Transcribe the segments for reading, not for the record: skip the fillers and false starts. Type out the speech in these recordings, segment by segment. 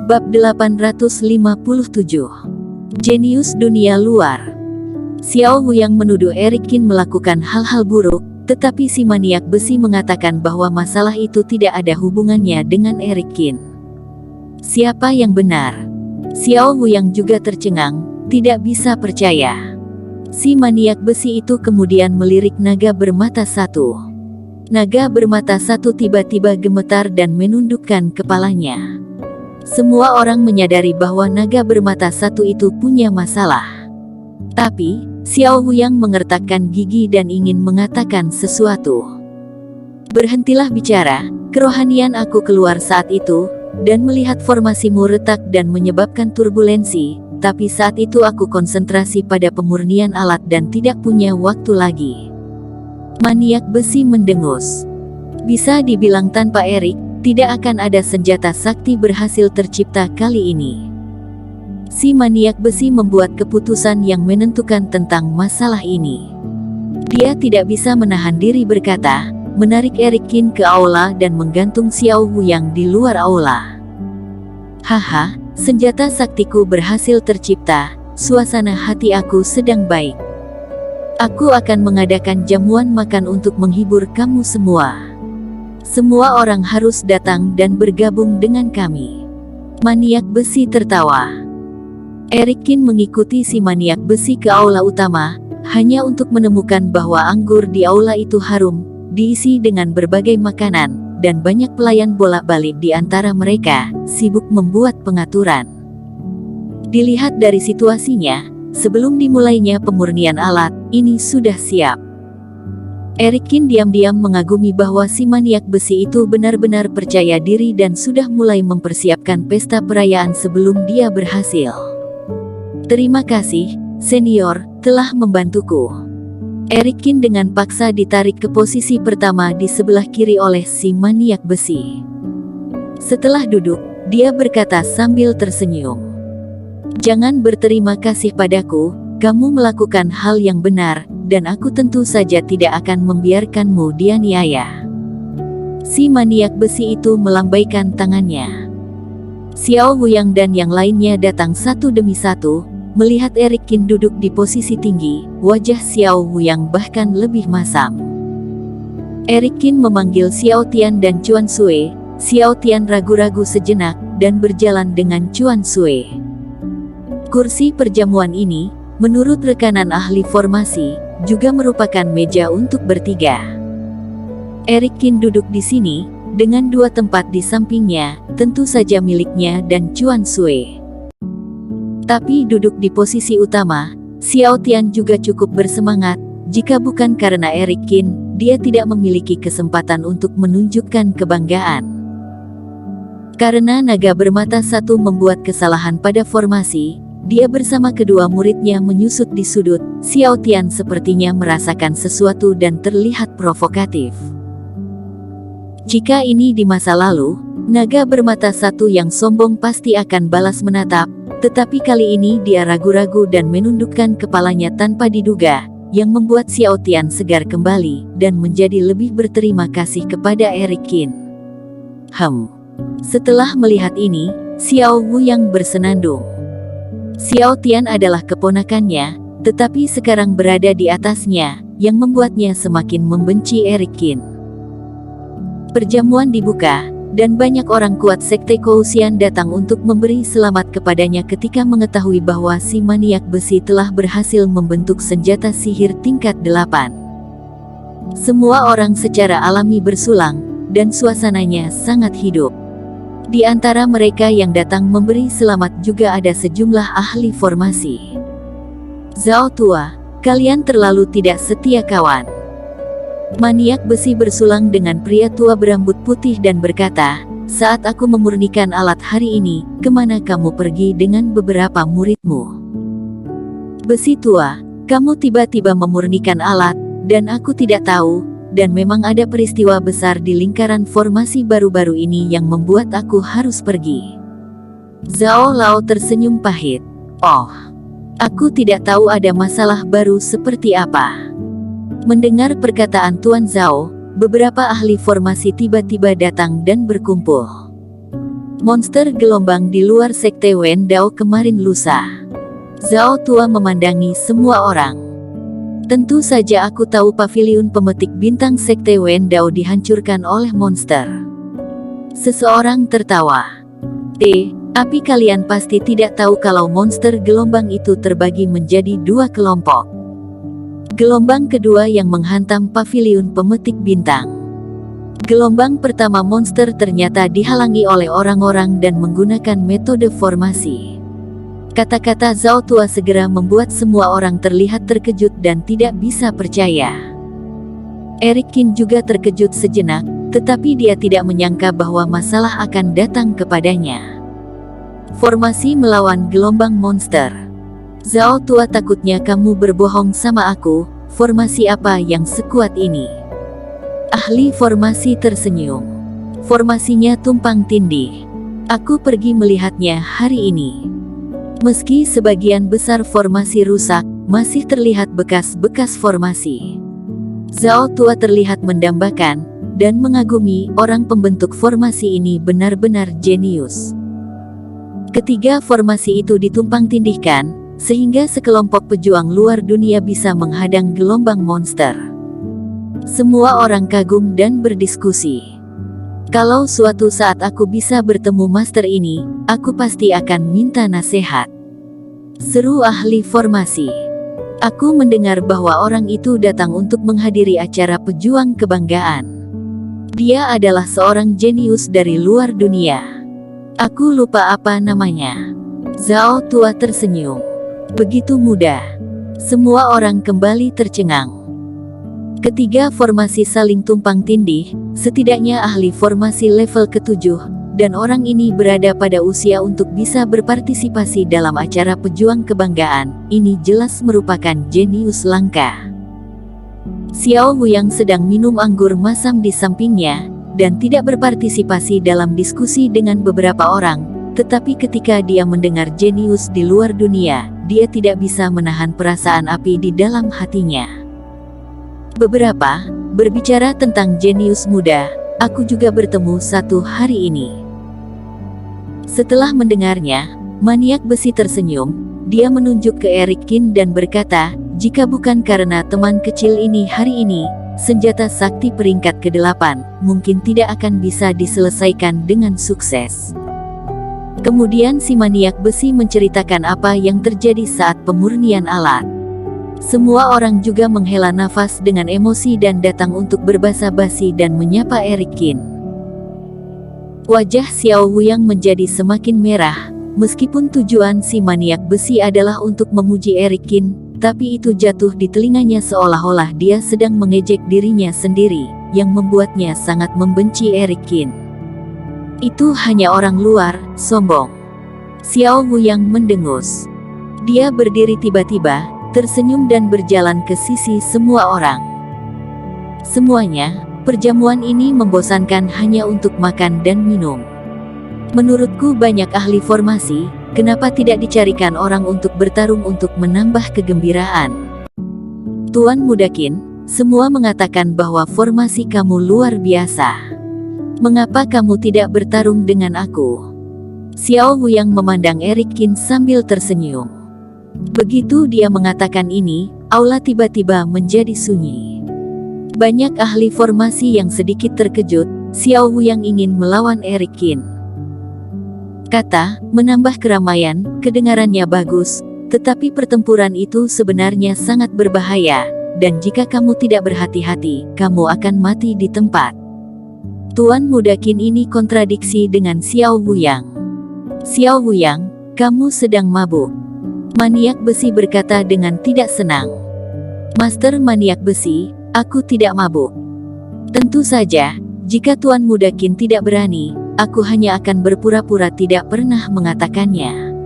Bab 857. Jenius dunia luar. Xiao Wuyang menuduh Eric Qin melakukan hal-hal buruk, tetapi si maniak besi mengatakan bahwa masalah itu tidak ada hubungannya dengan Eric Qin. Siapa yang benar? Xiao Wuyang juga tercengang, tidak bisa percaya. Si maniak besi itu kemudian melirik naga bermata satu. Naga bermata satu tiba-tiba gemetar dan menundukkan kepalanya. Semua orang menyadari bahwa naga bermata satu itu punya masalah. Tapi, Xiao Wuyang mengertakkan gigi dan ingin mengatakan sesuatu. Berhentilah bicara, kerohanian aku keluar saat itu, dan melihat formasimu retak dan menyebabkan turbulensi, tapi saat itu aku konsentrasi pada pemurnian alat dan tidak punya waktu lagi. Maniak besi mendengus. Bisa dibilang tanpa Eric, tidak akan ada senjata sakti berhasil tercipta kali ini. Si maniak besi membuat keputusan yang menentukan tentang masalah ini. Dia tidak bisa menahan diri berkata, menarik Eric Qin ke aula dan menggantung Xiao Wuyang di luar aula. Haha, senjata saktiku berhasil tercipta, suasana hati aku sedang baik. Aku akan mengadakan jamuan makan untuk menghibur kamu semua. Semua orang harus datang dan bergabung dengan kami. Maniak besi tertawa. Eric Qin mengikuti si maniak besi ke aula utama, hanya untuk menemukan bahwa anggur di aula itu harum, diisi dengan berbagai makanan, dan banyak pelayan bolak-balik di antara mereka, sibuk membuat pengaturan. Dilihat dari situasinya, sebelum dimulainya pemurnian alat, ini sudah siap. Eric Qin diam-diam mengagumi bahwa si maniak besi itu benar-benar percaya diri dan sudah mulai mempersiapkan pesta perayaan sebelum dia berhasil. Terima kasih, senior, telah membantuku. Eric Qin dengan paksa ditarik ke posisi pertama di sebelah kiri oleh si maniak besi. Setelah duduk, dia berkata sambil tersenyum. Jangan berterima kasih padaku, kamu melakukan hal yang benar, dan aku tentu saja tidak akan membiarkanmu dianiaya. Si maniak besi itu melambaikan tangannya. Xiao Wuyang dan yang lainnya datang satu demi satu, melihat Eric Qin duduk di posisi tinggi, wajah Xiao Wuyang bahkan lebih masam. Eric Qin memanggil Xiao Tian dan Chuan Xue. Xiao Tian ragu-ragu sejenak, dan berjalan dengan Chuan Xue. Kursi perjamuan ini, menurut rekanan ahli formasi, juga merupakan meja untuk bertiga. Eric Qin duduk di sini, dengan dua tempat di sampingnya, tentu saja miliknya dan Chuan Xue. Tapi duduk di posisi utama, Xiao Tian juga cukup bersemangat, jika bukan karena Eric Qin, dia tidak memiliki kesempatan untuk menunjukkan kebanggaan. Karena naga bermata satu membuat kesalahan pada formasi, dia bersama kedua muridnya menyusut di sudut. Xiao Tian sepertinya merasakan sesuatu dan terlihat provokatif. Jika ini di masa lalu, naga bermata satu yang sombong pasti akan balas menatap, tetapi kali ini dia ragu-ragu dan menundukkan kepalanya tanpa diduga, yang membuat Xiao Tian segar kembali, dan menjadi lebih berterima kasih kepada Eric Qin. Setelah melihat ini, Xiao Wuyang bersenandung. Xiao Tian adalah keponakannya, tetapi sekarang berada di atasnya, yang membuatnya semakin membenci Eric Qin. Perjamuan dibuka, dan banyak orang kuat Sekte Kouxian datang untuk memberi selamat kepadanya ketika mengetahui bahwa si maniak besi telah berhasil membentuk senjata sihir tingkat 8. Semua orang secara alami bersulang, dan suasananya sangat hidup. Di antara mereka yang datang memberi selamat juga ada sejumlah ahli formasi. Zhao tua, kalian terlalu tidak setia kawan. Maniak besi bersulang dengan pria tua berambut putih dan berkata, saat aku memurnikan alat hari ini, kemana kamu pergi dengan beberapa muridmu? Besi tua, kamu tiba-tiba memurnikan alat, dan aku tidak tahu, dan memang ada peristiwa besar di lingkaran formasi baru-baru ini yang membuat aku harus pergi. Zhao Lao tersenyum pahit. Oh, aku tidak tahu ada masalah baru seperti apa. Mendengar perkataan Tuan Zhao, beberapa ahli formasi tiba-tiba datang dan berkumpul. Monster gelombang di luar sekte Wendao kemarin lusa. Zhao Tua memandangi semua orang. Tentu saja aku tahu paviliun pemetik bintang sekte Wendao dihancurkan oleh monster. Seseorang tertawa. Tapi kalian pasti tidak tahu kalau monster gelombang itu terbagi menjadi dua kelompok. Gelombang kedua yang menghantam paviliun pemetik bintang. Gelombang pertama monster ternyata dihalangi oleh orang-orang dan menggunakan metode formasi. Kata-kata Zhao Tua segera membuat semua orang terlihat terkejut dan tidak bisa percaya. Eric Qin juga terkejut sejenak, tetapi dia tidak menyangka bahwa masalah akan datang kepadanya. Formasi melawan gelombang monster. Zhao Tua, takutnya kamu berbohong sama aku. Formasi apa yang sekuat ini? Ahli formasi tersenyum. Formasinya tumpang tindih. Aku pergi melihatnya hari ini. Meski sebagian besar formasi rusak, masih terlihat bekas-bekas formasi. Zhao Tua terlihat mendambakan dan mengagumi orang pembentuk formasi ini benar-benar jenius. Ketiga formasi itu ditumpang tindihkan, sehingga sekelompok pejuang luar dunia bisa menghadang gelombang monster. Semua orang kagum dan berdiskusi. Kalau suatu saat aku bisa bertemu master ini, aku pasti akan minta nasihat. Seru ahli formasi. Aku mendengar bahwa orang itu datang untuk menghadiri acara pejuang kebanggaan. Dia adalah seorang jenius dari luar dunia. Aku lupa apa namanya. Zhao Tua tersenyum. Begitu mudah. Semua orang kembali tercengang. Ketiga formasi saling tumpang tindih, setidaknya ahli formasi level ke-7, dan orang ini berada pada usia untuk bisa berpartisipasi dalam acara pejuang kebanggaan. Ini jelas merupakan jenius langka. Xiao Wuyang sedang minum anggur masam di sampingnya, dan tidak berpartisipasi dalam diskusi dengan beberapa orang, tetapi ketika dia mendengar jenius di luar dunia, dia tidak bisa menahan perasaan api di dalam hatinya. Berbicara tentang jenius muda, aku juga bertemu satu hari ini. Setelah mendengarnya, maniak besi tersenyum. Dia menunjuk ke Eric Qin dan berkata, jika bukan karena teman kecil ini hari ini, senjata sakti peringkat ke-8 mungkin tidak akan bisa diselesaikan dengan sukses. Kemudian si maniak besi menceritakan apa yang terjadi saat pemurnian alat. Semua orang juga menghela nafas dengan emosi dan datang untuk berbasa-basi dan menyapa Eric Qin. Wajah Xiao Wuyang menjadi semakin merah, meskipun tujuan si maniak besi adalah untuk memuji Eric Qin, tapi itu jatuh di telinganya seolah-olah dia sedang mengejek dirinya sendiri, yang membuatnya sangat membenci Eric Qin. Itu hanya orang luar, sombong. Xiao Wuyang mendengus. Dia berdiri tiba-tiba, tersenyum dan berjalan ke sisi semua orang. Semuanya, perjamuan ini membosankan hanya untuk makan dan minum. Menurutku banyak ahli formasi, kenapa tidak dicarikan orang untuk bertarung untuk menambah kegembiraan? Tuan Muda Qin, semua mengatakan bahwa formasi kamu luar biasa. Mengapa kamu tidak bertarung dengan aku? Xiao Wuyang memandang Eric Qin sambil tersenyum. Begitu dia mengatakan ini, aula tiba-tiba menjadi sunyi. Banyak ahli formasi yang sedikit terkejut. Xiao Wuyang ingin melawan Eric Qin. Kata, menambah keramaian, kedengarannya bagus, tetapi pertempuran itu sebenarnya sangat berbahaya, dan jika kamu tidak berhati-hati, kamu akan mati di tempat. Tuan Muda Qin ini kontradiksi dengan Xiao Wuyang. Xiao Wuyang, kamu sedang mabuk. Maniak besi berkata dengan tidak senang. Master maniak besi, aku tidak mabuk. Tentu saja, jika Tuan Muda Qin tidak berani, aku hanya akan berpura-pura tidak pernah mengatakannya.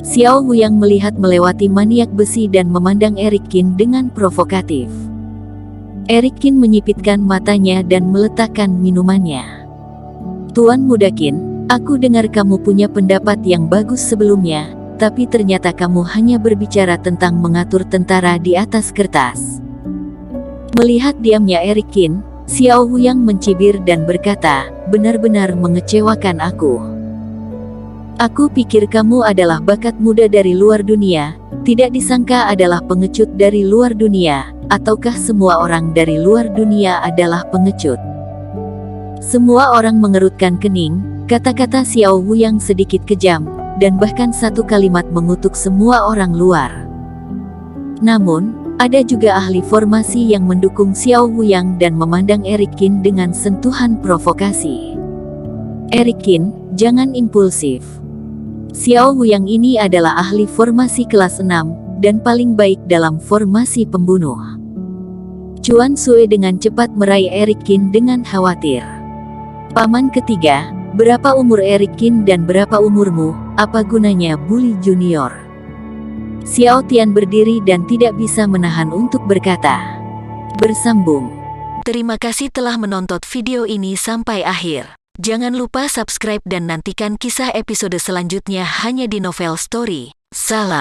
Xiao Wuyang melihat melewati maniak besi dan memandang Eric Qin dengan provokatif. Eric Qin menyipitkan matanya dan meletakkan minumannya. Tuan Muda Qin, aku dengar kamu punya pendapat yang bagus sebelumnya, tapi ternyata kamu hanya berbicara tentang mengatur tentara di atas kertas. Melihat diamnya Eric Qin, Xiao Huyang mencibir dan berkata, benar-benar mengecewakan aku. Aku pikir kamu adalah bakat muda dari luar dunia, tidak disangka adalah pengecut dari luar dunia, ataukah semua orang dari luar dunia adalah pengecut? Semua orang mengerutkan kening, kata-kata Xiao Huyang sedikit kejam, dan bahkan satu kalimat mengutuk semua orang luar. Namun, ada juga ahli formasi yang mendukung Xiao Huyang dan memandang Eric Qin dengan sentuhan provokasi. Eric Qin, jangan impulsif. Xiao Huyang ini adalah ahli formasi kelas 6, dan paling baik dalam formasi pembunuh. Chuan Sui dengan cepat meraih Eric Qin dengan khawatir. Paman ketiga, berapa umur Eric Qin dan berapa umurmu, apa gunanya bully junior? Xiao Tian berdiri dan tidak bisa menahan untuk berkata. Bersambung. Terima kasih telah menonton video ini sampai akhir. Jangan lupa subscribe dan nantikan kisah episode selanjutnya hanya di Novel Story. Salam.